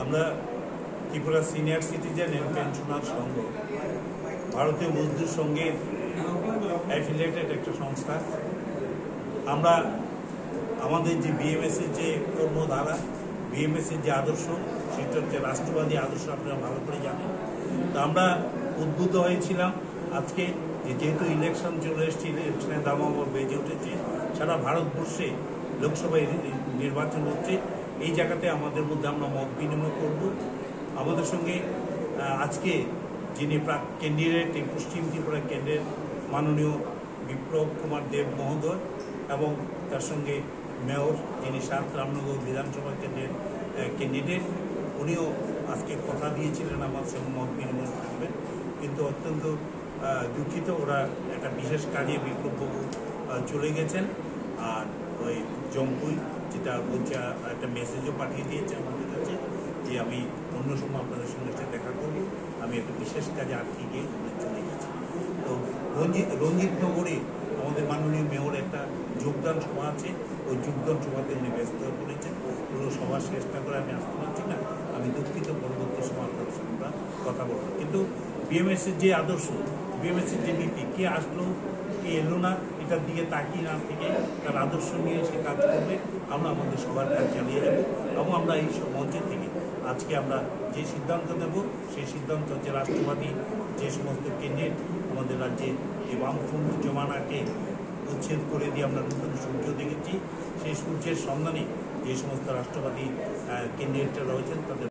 আমরা Tripura senior citizen and pensioner Sangha Bharatiya Mazdoor সংঘের affiliated একটা সংস্থা। আমরা আমাদের যে বিএমএস-এর যে কর্মধারা, বিএমএস-এর যে আদর্শ, সেটা হচ্ছে রাষ্ট্রবাদী আদর্শ, আপনারা ভালো করে জানেন। তো আমরা উদ্বুদ্ধ হয়েছিলাম আজকে যেহেতু ইলেকশন চলে এসছে, ইলেকশনের দামামা বেজে উঠেছে, সারা ভারতবর্ষে লোকসভা নির্বাচন হচ্ছে। এই জায়গাতে আমাদের মধ্যে আমরা মত বিনিময় করব। আমাদের সঙ্গে আজকে যিনি ক্যান্ডিডেট এই পশ্চিম ত্রিপুরা কেন্দ্রের মাননীয় বিপ্লব কুমার দেব মহোদয় এবং তার সঙ্গে মেয়র যিনি 7 রামনগর বিধানসভা কেন্দ্রের ক্যান্ডিডেট, উনিও আজকে কথা দিয়েছিলেন আমার সঙ্গে মত বিনিময় থাকবেন। কিন্তু অত্যন্ত দুঃখিত, ওরা একটা বিশেষ কাজে বিপ্লববাবু চলে গেছেন। আর ওই জম্পুই যেটা বলছে, একটা মেসেজও পাঠিয়ে দিয়েছে আমাদের কাছে যে আমি অন্য সময় আপনাদের সঙ্গে দেখা করব, আমি একটা বিশেষ কাজে আটকে গিয়ে চলে গেছি। তো রঞ্জিতনগরে আমাদের মাননীয় মেয়র একটা যোগদান সভা আছে, ওই যোগদান সভাতে উনি ব্যস্ত হয়ে পড়েছেন। পুরো সভা চেষ্টা করে আমি আসতে পারছি না, আমি দুঃখিত। পরবর্তী সময় আপনাদের সঙ্গে আমরা কথা বলবো। কিন্তু বিএমএস-এর যে আদর্শ, বিএমএস-এর যে নীতি, কে আসলো কে এলো না, এটার দিকে তাকিয়ে না থেকে তার আদর্শ নিয়ে সে কাজ করবে। আমরা আমাদের সবার কাজ চালিয়ে যাব এবং আমরা এই মঞ্চের থেকে আজকে আমরা যে সিদ্ধান্ত নেব, সেই সিদ্ধান্ত হচ্ছে রাষ্ট্রবাদী যে সমস্ত ক্যান্ডিডেট আমাদের রাজ্যে এই বামফ্রন্ট জমানাকে উচ্ছেদ করে দিয়ে আমরা নতুন সূর্য দেখেছি, সেই সূর্যের সন্ধানে যে সমস্ত রাষ্ট্রবাদী ক্যান্ডিডেটরা রয়েছেন তাদের